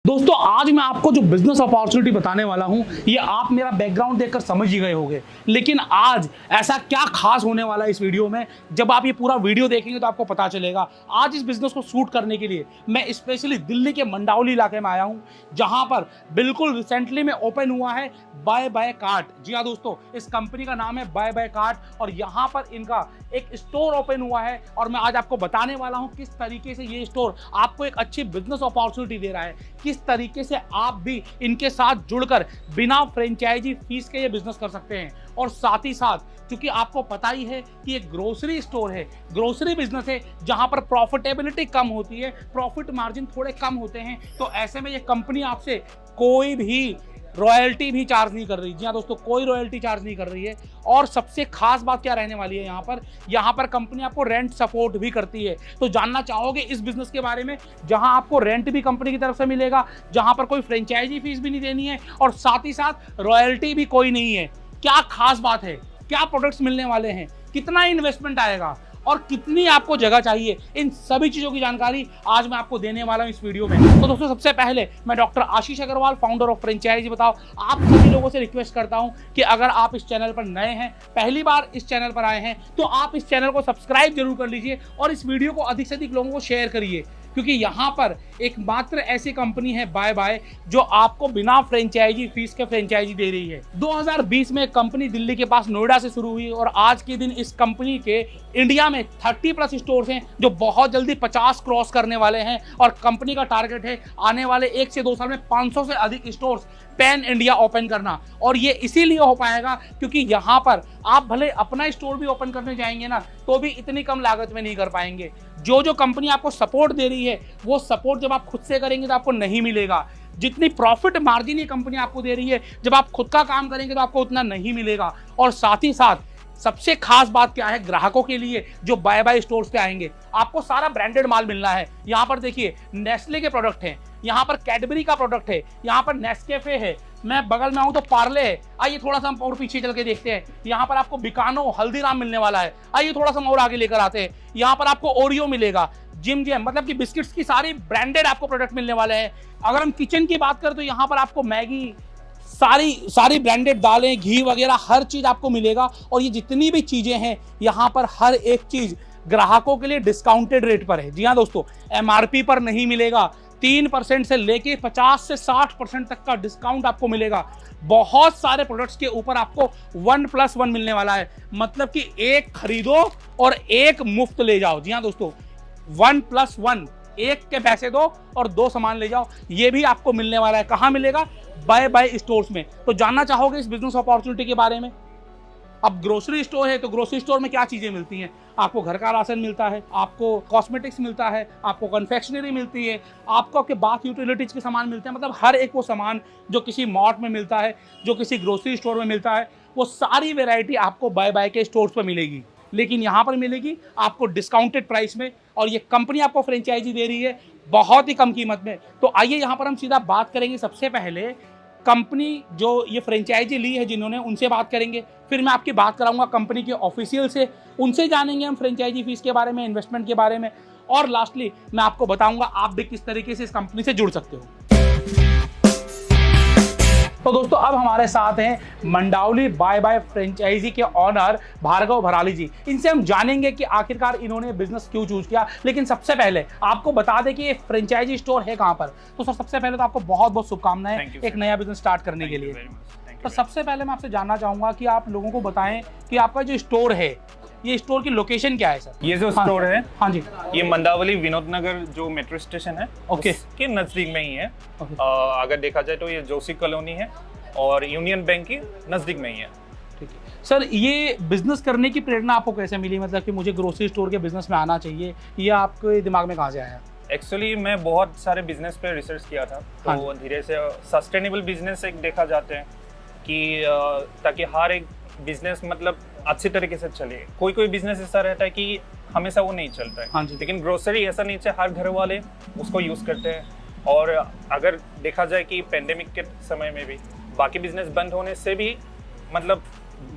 दोस्तों आज मैं आपको जो बिजनेस अपॉर्चुनिटी बताने वाला हूं ये आप मेरा बैकग्राउंड देखकर समझ ही गए होंगे, लेकिन आज ऐसा क्या खास होने वाला है इस वीडियो में, जब आप ये पूरा वीडियो देखेंगे तो आपको पता चलेगा। आज इस बिजनेस को शूट करने के लिए मैं स्पेशली दिल्ली के मंडावली इलाके में आया हूं, जहां पर बिल्कुल रिसेंटली में ओपन हुआ है बाय बाय कार्ट। जी हाँ दोस्तों, इस कंपनी का नाम है बाय बाय कार्ट और यहाँ पर इनका एक स्टोर ओपन हुआ है और मैं आज आपको बताने वाला हूँ किस तरीके से ये स्टोर आपको एक अच्छी बिजनेस अपॉर्चुनिटी दे रहा है, किस तरीके से आप भी इनके साथ जुड़कर बिना फ्रेंचाइजी फीस के ये बिजनेस कर सकते हैं। और साथ ही साथ क्योंकि आपको पता ही है कि ये ग्रोसरी स्टोर है, ग्रोसरी बिजनेस है, जहां पर प्रॉफिटेबिलिटी कम होती है, प्रॉफिट मार्जिन थोड़े कम होते हैं, तो ऐसे में ये कंपनी आपसे कोई भी रॉयल्टी भी चार्ज नहीं कर रही। जी हाँ दोस्तों, कोई रॉयल्टी चार्ज नहीं कर रही है। और सबसे खास बात क्या रहने वाली है, यहाँ पर कंपनी आपको रेंट सपोर्ट भी करती है। तो जानना चाहोगे इस बिजनेस के बारे में, जहां आपको रेंट भी कंपनी की तरफ से मिलेगा, जहां पर कोई फ्रेंचाइजी फीस भी नहीं देनी है और साथ ही साथ रॉयल्टी भी कोई नहीं है। क्या खास बात है, क्या प्रोडक्ट्स मिलने वाले हैं, कितना इन्वेस्टमेंट आएगा और कितनी आपको जगह चाहिए, इन सभी चीजों की जानकारी आज मैं आपको देने वाला हूं इस वीडियो में। तो दोस्तों सबसे पहले मैं doctor Ashish Agarwal, founder of franchise बताओ, आप सभी लोगों से रिक्वेस्ट करता हूं कि अगर आप इस चैनल पर नए हैं, पहली बार इस चैनल पर आए हैं, तो आप इस चैनल को सब्सक्राइब जरूर कर लीजिए और इस वीडियो को अधिक से अधिक लोगों को शेयर करिए, क्योंकि यहाँ पर एकमात्र ऐसी कंपनी है बाय बाय जो आपको बिना फ्रेंचाइजी फीस के फ्रेंचाइजी दे रही है। 2020 में कंपनी दिल्ली के पास नोएडा से शुरू हुई और आज के दिन इस कंपनी के इंडिया में 30+ स्टोर्स हैं जो बहुत जल्दी 50 क्रॉस करने वाले हैं और कंपनी का टारगेट है आने वाले 1 से 2 साल में 500 से अधिक स्टोर्स पैन इंडिया ओपन करना। और ये इसीलिए हो पाएगा क्योंकि यहाँ पर आप भले अपना स्टोर भी ओपन करने जाएंगे ना, तो भी इतनी कम लागत में नहीं कर पाएंगे। जो कंपनी आपको सपोर्ट दे रही है वो सपोर्ट जब आप खुद से करेंगे तो आपको नहीं मिलेगा। जितनी प्रॉफिट मार्जिन ये कंपनी आपको दे रही है, जब आप खुद का काम करेंगे तो आपको उतना नहीं मिलेगा। और साथ ही साथ सबसे खास बात क्या है, ग्राहकों के लिए जो बाय बाय स्टोर्स पे आएंगे आपको सारा ब्रांडेड माल मिलना है। यहाँ पर देखिए नेस्ले के प्रोडक्ट हैं, यहाँ पर कैडबरी का प्रोडक्ट है, यहाँ पर नेस्कैफे है, मैं बगल में आऊँ तो पार्ले है। आइए थोड़ा सा हम और पीछे चल के देखते हैं, यहाँ पर आपको बिकानो हल्दीराम मिलने वाला है। आइए थोड़ा सा हम और आगे लेकर आते हैं, यहाँ पर आपको ओरियो मिलेगा, जिम जैम मतलब कि बिस्किट्स की सारी ब्रांडेड आपको प्रोडक्ट मिलने वाले हैं। अगर हम किचन की बात करें तो यहाँ पर आपको मैगी, सारी ब्रांडेड दालें, घी वगैरह हर चीज आपको मिलेगा। और ये जितनी भी चीजें हैं यहाँ पर हर एक चीज ग्राहकों के लिए डिस्काउंटेड रेट पर है। जी हाँ दोस्तों, एमआरपी पर नहीं मिलेगा, 3% से लेके 50 से 60% तक का डिस्काउंट आपको मिलेगा। बहुत सारे प्रोडक्ट्स के ऊपर आपको 1+1 मिलने वाला है, मतलब कि एक खरीदो और एक मुफ्त ले जाओ। जी हाँ दोस्तों, 1+1, एक के पैसे दो और 2 सामान ले जाओ, ये भी आपको मिलने वाला है। कहाँ मिलेगा? बाय बाय स्टोर्स में। तो जानना चाहोगे इस बिजनेस अपॉर्चुनिटी के बारे में? अब ग्रोसरी स्टोर है तो ग्रोसरी स्टोर में क्या चीजें मिलती हैं? आपको घर का राशन मिलता है, आपको कॉस्मेटिक्स मिलता है, आपको कन्फेक्शनरी मिलती है, आपको आपके बाथ यूटिलिटीज के सामान मिलते हैं। मतलब हर एक वो सामान जो किसी मॉर्ट में मिलता है, जो किसी ग्रोसरी स्टोर में मिलता है, वो सारी वेराइटी आपको बाय बाय के स्टोर्स पर मिलेगी। लेकिन यहाँ पर मिलेगी आपको डिस्काउंटेड प्राइस में और ये कंपनी आपको फ्रेंचाइजी दे रही है बहुत ही कम कीमत में। तो आइए यहाँ पर हम सीधा बात करेंगे। सबसे पहले कंपनी जो ये फ्रेंचाइजी ली है जिन्होंने, उनसे बात करेंगे, फिर मैं आपकी बात कराऊंगा कंपनी के ऑफिशियल से, उनसे जानेंगे हम फ्रेंचाइजी फीस के बारे में, इन्वेस्टमेंट के बारे में, और लास्टली मैं आपको बताऊंगा आप भी किस तरीके से इस कंपनी से जुड़ सकते हो। तो दोस्तों अब हमारे साथ हैं मंडावली बाय बाय फ्रेंचाइजी के ऑनर भार्गव भराली जी। इनसे हम जानेंगे कि आखिरकार इन्होंने बिजनेस क्यों चूज किया। लेकिन सबसे पहले आपको बता दें कि ये फ्रेंचाइजी स्टोर है कहां पर। तो सर सबसे पहले तो आपको बहुत बहुत शुभकामनाएं एक नया बिजनेस स्टार्ट करने के लिए। तो सबसे पहले मैं आपसे जानना चाहूंगा कि आप लोगों को बताएं कि आपका जो स्टोर है, ये स्टोर की लोकेशन क्या है सर? ये जो स्टोर है, हाँ जी, ये मंडावली विनोद नगर जो मेट्रो स्टेशन है ओके के नजदीक में ही है। अगर देखा जाए तो ये जोशी कॉलोनी है और यूनियन बैंक के नजदीक में ही है। ठीक है सर, ये बिजनेस करने की प्रेरणा आपको कैसे मिली? मतलब कि मुझे ग्रोसरी स्टोर के बिजनेस में आना चाहिए, ये आपके दिमाग में कहाँ से आया? एक्चुअली मैं बहुत सारे बिजनेस पे रिसर्च किया था, तो धीरे से सस्टेनेबल बिजनेस एक देखा जाते हैं कि ताकि हर एक बिजनेस मतलब अच्छी तरीके से चले। कोई बिजनेस ऐसा रहता है कि हमेशा वो नहीं चलता है, हाँ जी। लेकिन ग्रोसरी ऐसा नहीं है, हर घर वाले उसको यूज करते हैं। और अगर देखा जाए कि पेंडेमिक के समय में भी बाकी बिजनेस बंद होने से भी मतलब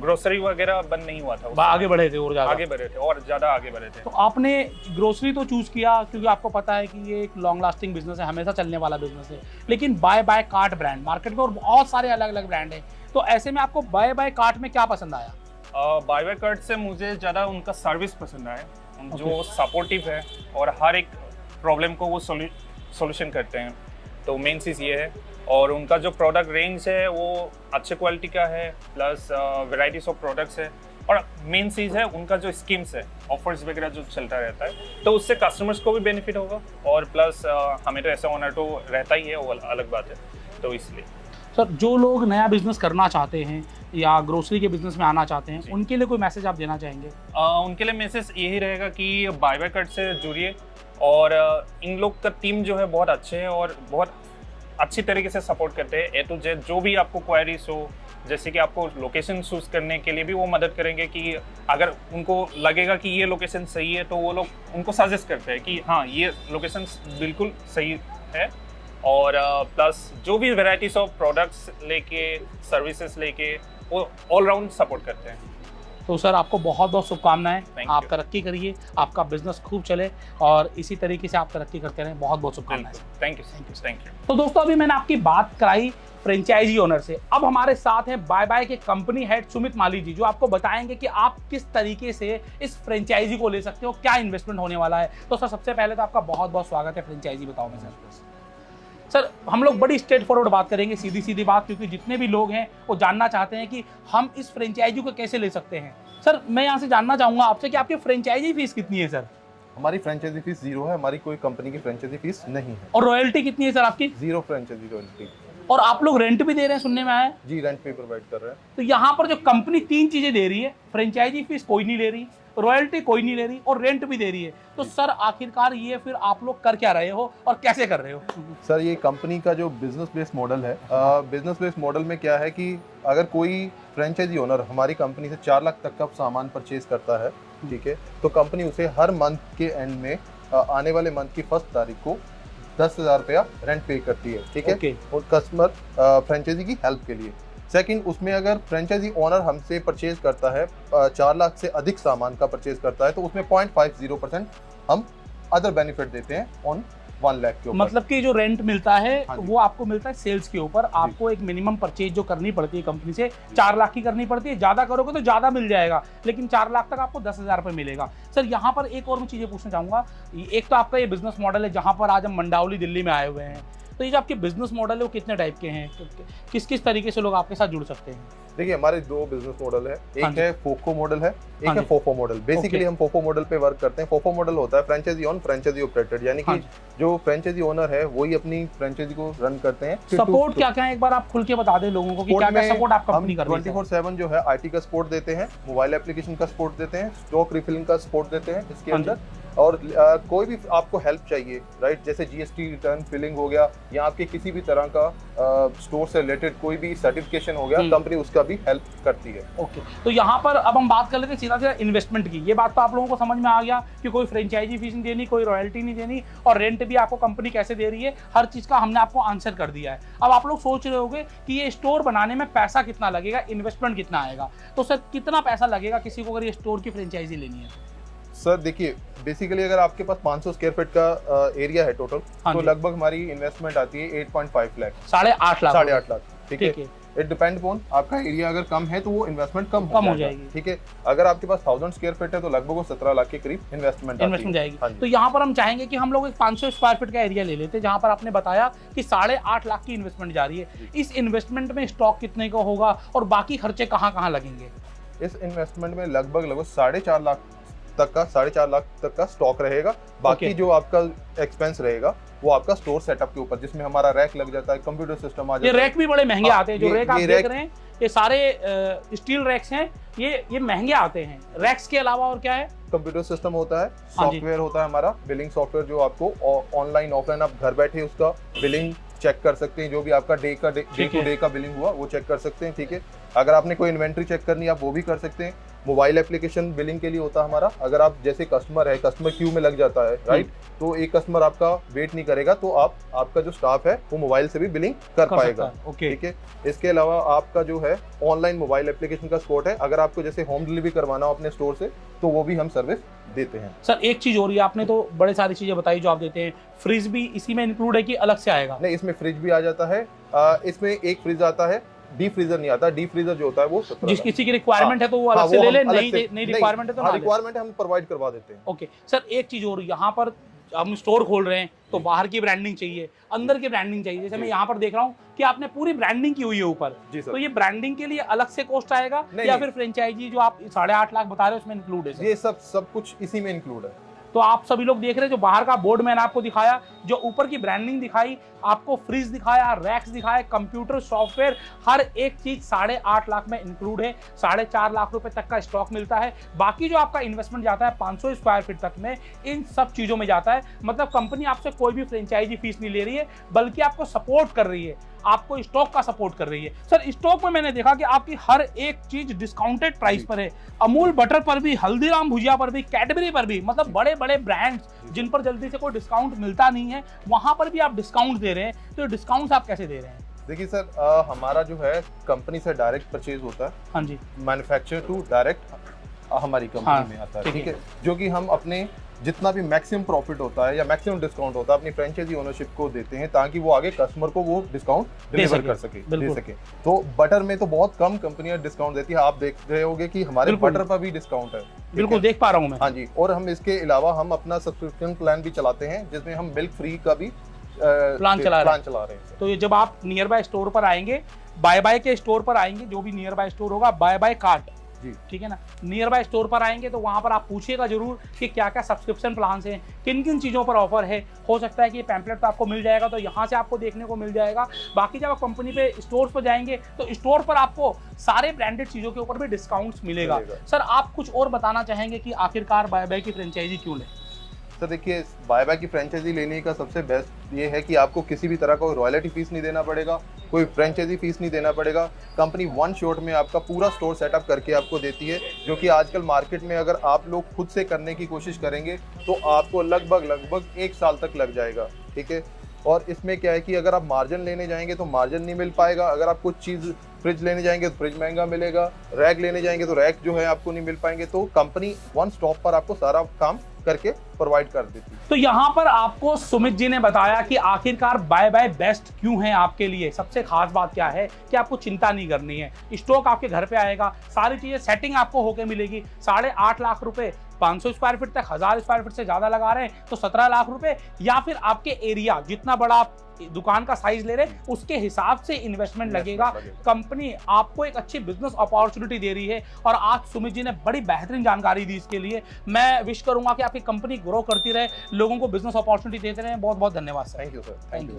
ग्रोसरी वगैरह बंद नहीं हुआ था उस आगे समय। बढ़े थे और ज़्यादा आगे बढ़े थे और ज़्यादा आगे बढ़े थे। तो आपने ग्रोसरी तो चूज़ किया क्योंकि आपको पता है कि ये एक लॉन्ग लास्टिंग बिजनेस है, हमेशा चलने वाला बिजनेस है, लेकिन बाय कार्ट ब्रांड मार्केट में और बहुत सारे अलग अलग ब्रांड हैं, तो ऐसे में आपको बाय कार्ट में क्या पसंद आया? बाय कार्ट से मुझे ज़्यादा उनका सर्विस पसंद आया, जो सपोर्टिव है और हर एक प्रॉब्लम को वो सॉल्यूशन करते हैं, तो मेन चीज़ ये है। और उनका जो प्रोडक्ट रेंज है वो अच्छे क्वालिटी का है, प्लस वेराइटीज ऑफ प्रोडक्ट्स है, और मेन चीज़ है उनका जो स्कीम्स है, ऑफर्स वगैरह जो चलता रहता है, तो उससे कस्टमर्स को भी बेनिफिट होगा, और प्लस हमें तो ऐसा ऑनर तो रहता ही है, वो अलग बात है, तो इसलिए। सर, जो लोग नया बिजनेस करना चाहते हैं या ग्रोसरी के बिजनेस में आना चाहते हैं, उनके लिए कोई मैसेज आप देना चाहेंगे? उनके लिए मैसेज यही रहेगा कि बाय कार्ट से जुड़िए, और इन लोग का टीम जो है बहुत अच्छे है और बहुत अच्छी तरीके से सपोर्ट करते हैं। ए टू जेड जो भी आपको क्वेरीज हो, जैसे कि आपको लोकेशन चूज करने के लिए भी वो मदद करेंगे, कि अगर उनको लगेगा कि ये लोकेशन सही है तो वो लोग उनको सजेस्ट करते हैं कि हाँ ये लोकेशन बिल्कुल सही है, और प्लस जो भी वेराइटीज ऑफ प्रोडक्ट्स लेके, सर्विसेज लेके, वो ऑल राउंड सपोर्ट करते हैं। तो सर, आपको बहुत बहुत शुभकामनाएं, Thank आप you. तरक्की करिए, आपका बिजनेस खूब चले और इसी तरीके से आप तरक्की करते रहें। बहुत बहुत शुभकामनाएं। Thank you. तो दोस्तों, अभी मैंने आपकी बात कराई फ्रेंचाइजी ओनर से, अब हमारे साथ हैं बाय के कंपनी हेड सुमित माली जी, जो आपको बताएंगे कि आप किस तरीके से इस फ्रेंचाइजी को ले सकते हो, क्या इन्वेस्टमेंट होने वाला है। तो सर, सबसे पहले तो आपका बहुत बहुत स्वागत है फ्रेंचाइजी बताओ में। सर, हम लोग बड़ी स्ट्रेट फॉरवर्ड बात करेंगे, सीधी सीधी बात, क्योंकि जितने भी लोग हैं वो जानना चाहते हैं कि हम इस फ्रेंचाइजी को कैसे ले सकते हैं। सर, मैं यहाँ से जानना चाहूँगा आपसे कि आपकी फ्रेंचाइजी फीस कितनी है सर? हमारी फ्रेंचाइजी फीस 0 है, हमारी कोई कंपनी की फ्रेंचाइजी फीस नहीं है। और रॉयल्टी कितनी है सर आपकी? 0 फ्रेंचाइजी रॉयल्टी। और आप लोग रेंट भी दे रहे हैं, सुनने में आया है? जी, रेंट पे प्रोवाइड कर रहे हैं। तो यहाँ पर जो कंपनी 3 चीजें दे रही है, फ्रेंचाइजी फीस कोई नहीं ले रही, रॉयल्टी कोई नहीं ले रही और रेंट भी दे रही है, तो सर आखिरकार ये फिर आप लोग कर क्या रहे हो और कैसे कर रहे हो? सर, ये कंपनी का जो बिजनेस बेस्ड मॉडल है, बिजनेस बेस्ड मॉडल में क्या है कि अगर कोई फ्रेंचाइजी ओनर हमारी कंपनी से 4 लाख तक का सामान परचेज करता है, ठीक है, तो कंपनी उसे हर मंथ के एंड में आने वाले मंथ की 1 तारीख को 10,000 रुपया रेंट पे करती है, ठीक है, और कस्टमर फ्रेंचाइजी की हेल्प के लिए। सेकंड, उसमें अगर फ्रेंचाइजी ओनर हमसे परचेज करता है 4 लाख से अधिक सामान का परचेज करता है, तो उसमें 0.50% हम अदर बेनिफिट देते हैं ऑन 1 लाख के ऊपर। मतलब कि जो रेंट मिलता है हाँ जी। वो आपको मिलता है सेल्स के ऊपर, आपको एक मिनिमम परचेज जो करनी पड़ती है कंपनी से 4 लाख की करनी पड़ती है, ज्यादा करोगे तो ज्यादा मिल जाएगा, लेकिन 4 लाख तक आपको 10,000 रुपये मिलेगा। सर, यहाँ पर एक और मैं चीजें पूछना चाहूंगा, एक तो आपका ये बिजनेस मॉडल है जहाँ पर आज हम मंडावली दिल्ली में आए हुए हैं, तो ये जो आपके बिजनेस मॉडल है वो कितने टाइप के हैं, किस किस तरीके से लोग आपके साथ जुड़ सकते हैं? देखिए, हमारे 2 बिजनेस मॉडल है, एक है फोको मॉडल है, एक हाँ है जी। फोफो मॉडल। बेसिकली हम फोफो मॉडल पे वर्क करते हैं। फोफो मॉडल होता है फ्रेंचाइजी ऑन फ्रेंचाइजी ऑपरेटेड, यानी हाँ कि जो फ्रेंचाइजी ओनर है वही अपनी फ्रेंचाइजी को रन करते हैं। सपोर्ट क्या क्या है, एक बार आप खुल के बता दें लोगों को कि क्या क्या सपोर्ट आप कंपनी कर रही है? 24/7 जो है आईटी का सपोर्ट देते हैं, मोबाइल एप्लीकेशन का सपोर्ट देते हैं, स्टॉक रिफिलिंग का सपोर्ट देते हैं इसके अंदर, और कोई भी आपको हेल्प चाहिए, राइट, जैसे जीएसटी रिटर्न फिलिंग हो गया या आपके किसी भी तरह का स्टोर से रिलेटेड कोई भी सर्टिफिकेशन हो गया, कंपनी उसका भी हेल्प करती है। ओके, तो यहाँ पर अब हम बात कर लेते हैं सीधा सीधा इन्वेस्टमेंट की। ये बात तो आप लोगों को समझ में आ गया कि कोई फ्रेंचाइजी फीस नहीं देनी, कोई रॉयल्टी नहीं देनी, और रेंट भी आपको कंपनी कैसे दे रही है, हर चीज़ का हमने आपको आंसर कर दिया है। अब आप लोग सोच रहे होंगे कि ये स्टोर बनाने में पैसा कितना लगेगा, इन्वेस्टमेंट कितना आएगा, तो सर कितना पैसा लगेगा किसी को अगर ये स्टोर की फ्रेंचाइजी लेनी है? सर देखिए, बेसिकली अगर आपके पास 500 स्क्वायर फीट का एरिया है टोटल, तो लगभग हमारी इन्वेस्टमेंट आती है 8.5 लाख, 8.5 लाख, 8.5 लाख, ठीक है। इट डिपेंड अपॉन आपका एरिया अगर कम है तो वो इन्वेस्टमेंट कम हो जाएगी, ठीक है। अगर आपके पास 1000 स्क्वायर फीट है तो लगभग वो 17 लाख के करीब इन्वेस्टमेंट जाएगी। तो यहाँ पर हम चाहेंगे कि हम लोग एक 500 स्क्वायर फीट का एरिया ले लेते हैं, जहाँ पर आपने बताया कि 8.5 लाख की इन्वेस्टमेंट जा रही है। इस इन्वेस्टमेंट में स्टॉक कितने का होगा और बाकी खर्चे कहाँ कहाँ लगेंगे? इस इन्वेस्टमेंट में लगभग 4.5 लाख तक का स्टॉक रहेगा। बाकी जो आपका एक्सपेंस रहेगा वो आपका स्टोर सेटअप के ऊपर, जिसमें हमारा रैक लग जाता है, कंप्यूटर सिस्टम आ जाता है। ये रैक भी बड़े महंगे आते हैं, जो रैक आप देख रहे हैं ये सारे स्टील रैक्स हैं, ये महंगे आते हैं। रैक्स के अलावा और क्या है? कंप्यूटर सिस्टम होता है, सॉफ्टवेयर होता है हमारा, बिलिंग सॉफ्टवेयर, जो आपको ऑनलाइन ऑफलाइन आप घर बैठे उसका बिलिंग चेक कर सकते हैं, जो भी आपका डे टू डे का बिलिंग हुआ वो चेक कर सकते हैं, ठीक है। अगर आपने कोई इन्वेंट्री चेक करनी है आप वो भी कर सकते हैं। मोबाइल एप्लीकेशन बिलिंग के लिए होता है हमारा। अगर आप जैसे कस्टमर है, कस्टमर क्यू में लग जाता है, राइट, तो एक कस्टमर आपका वेट नहीं करेगा, तो आपका जो स्टाफ है वो मोबाइल से भी बिलिंग कर पाएगा। ठीक है। इसके अलावा आपका जो है ऑनलाइन मोबाइल एप्लीकेशन का सपोर्ट है। अगर आपको जैसे होम डिलीवरी करवाना हो अपने स्टोर से, तो वो भी हम सर्विस देते हैं। सर एक चीज और, आपने तो बड़े सारी चीजें बताई जो आप देते हैं, फ्रिज भी इसी में इंक्लूड है कि अलग से आएगा? नहीं, इसमें फ्रिज भी आ जाता है। इसमें एक फ्रिज आता है, डीप फ्रीजर नहीं आता। डीप फ्रीजर जो होता है वो जिस किसी की रिक्वायरमेंट है तो वो अलग से ले ले, नहीं रिक्वायरमेंट है तो ना ले। रिक्वायरमेंट हम प्रोवाइड करवा देते हैं। ओके सर, एक चीज और, यहाँ पर हम स्टोर खोल रहे हैं तो बाहर की ब्रांडिंग चाहिए, अंदर की ब्रांडिंग चाहिए। जैसे मैं यहाँ पर देख रहा हूँ कि आपने पूरी ब्रांडिंग की हुई है ऊपर, तो ये ब्रांडिंग के लिए अलग से कॉस्ट आएगा या फिर फ्रेंचाइजी जो आप 8.5 लाख बता रहे हो उसमें इंक्लूड है? ये सब कुछ इसी में इंक्लूड है। तो आप सभी लोग देख रहे हैं, जो बाहर का बोर्ड मैंने आपको दिखाया, जो ऊपर की ब्रांडिंग दिखाई, आपको फ्रिज दिखाया, रैक्स दिखाए, कंप्यूटर, सॉफ्टवेयर, हर एक चीज 8.5 लाख में इंक्लूड है। 4.5 लाख रुपए तक का स्टॉक मिलता है। बाकी जो आपका इन्वेस्टमेंट जाता है 500 स्क्वायर फीट तक में, इन सब चीजों में जाता है। मतलब कंपनी आपसे कोई भी फ्रेंचाइजी फीस नहीं ले रही है, बल्कि आपको सपोर्ट कर रही है, आपको स्टॉक का सपोर्ट कर रही है। सर स्टॉक में मैंने देखा कि आपकी हर एक चीज डिस्काउंटेड प्राइस पर है। अमूल बटर पर भी, हल्दीराम भुजिया पर भी, कैडबरी पर भी, मतलब बड़े बड़े ब्रांड्स जिन पर जल्दी से कोई डिस्काउंट मिलता नहीं है, वहां पर भी आप डिस्काउंट दे रहे हैं। तो डिस्काउंट आप कैसे दे रहे हैं? देखिए सर, हमारा जो है कंपनी से डायरेक्ट परचेज होता है। हाँ जी। मैन्युफैक्चर टू डायरेक्ट हमारी कंपनी में आता है। ठीक है। जो कि हम अपने जितना भी मैक्सिमम प्रॉफिट होता है या मैक्सिमम डिस्काउंट होता है अपनी फ्रेंचाइजी ओनरशिप को देते हैं, ताकि वो आगे कस्टमर को वो डिस्काउंट डिलीवर कर सके, दे सके। तो बटर में तो बहुत कम कंपनियां डिस्काउंट देती है। आप देख रहे होंगे कि हमारे बटर पर भी डिस्काउंट है। बिल्कुल देख पा रहा हूं मैं। हाँ जी। और हम इसके अलावा हम अपना सब्सक्रिप्शन प्लान भी चलाते हैं, जिसमें हम मिल्क फ्री का भी प्लान चला रहे हैं। तो ये जब आप नियर बाय स्टोर पर आएंगे, बाय बाय के स्टोर पर आएंगे, जो भी नियर बाय स्टोर होगा, बाय बाय कार्ट, ठीक है ना, नियर बाय स्टोर पर आएंगे तो वहां पर आप पूछिएगा जरूर कि क्या क्या सब्सक्रिप्शन प्लान हैं, किन किन चीज़ों पर ऑफर है। हो सकता है कि ये पैम्पलेट तो आपको मिल जाएगा, तो यहाँ से आपको देखने को मिल जाएगा। बाकी जब आप कंपनी पे स्टोर पर जाएंगे तो स्टोर पर आपको सारे ब्रांडेड चीज़ों के ऊपर भी डिस्काउंट्स मिलेगा। सर आप कुछ और बताना चाहेंगे कि आखिरकार बाय बाय की फ्रेंचाइजी क्यों लें? तो देखिए, बाय बाय की फ्रेंचाइजी लेने का सबसे बेस्ट ये है कि आपको किसी भी तरह का रॉयल्टी फीस नहीं देना पड़ेगा, कोई फ्रेंचाइजी फीस नहीं देना पड़ेगा। कंपनी वन शॉट में आपका पूरा स्टोर सेटअप करके आपको देती है, जो कि आजकल मार्केट में अगर आप लोग खुद से करने की कोशिश करेंगे तो आपको लगभग 1 साल तक लग जाएगा। ठीक है। और इसमें क्या है कि अगर आप मार्जिन लेने जाएंगे तो मार्जिन नहीं मिल पाएगा। अगर आप कुछ चीज़ फ्रिज लेने जाएंगे तो फ्रिज महंगा मिलेगा, रैक लेने जाएंगे तो रैक जो है आपको नहीं मिल पाएंगे। तो कंपनी वन स्टॉप पर आपको सारा काम करके प्रोवाइड कर देती है। तो यहाँ पर आपको सुमित जी ने बताया कि आखिरकार बाय बाय बेस्ट क्यों है आपके लिए। सबसे खास बात क्या है कि आपको चिंता नहीं करनी है, स्टॉक आपके घर पे आएगा, सारी चीजें सेटिंग आपको होके मिलेगी। 8.5 लाख रुपए 500 स्क्वायर फीट तक, 1000 स्क्वायर फीट से ज्यादा लगा रहे हैं तो 17 लाख रुपए, या फिर आपके एरिया जितना बड़ा आप दुकान का साइज ले रहे हैं उसके हिसाब से इन्वेस्टमेंट लगेगा। कंपनी आपको एक अच्छी बिजनेस अपॉर्चुनिटी दे रही है और आज सुमित जी ने बड़ी बेहतरीन जानकारी दी इसके लिए। मैं विश करूंगा कि आपकी कंपनी ग्रो करती रहे, लोगों को बिजनेस अपॉर्चुनिटी देते रहे। बहुत बहुत धन्यवाद sir. Thank you sir. Thank you.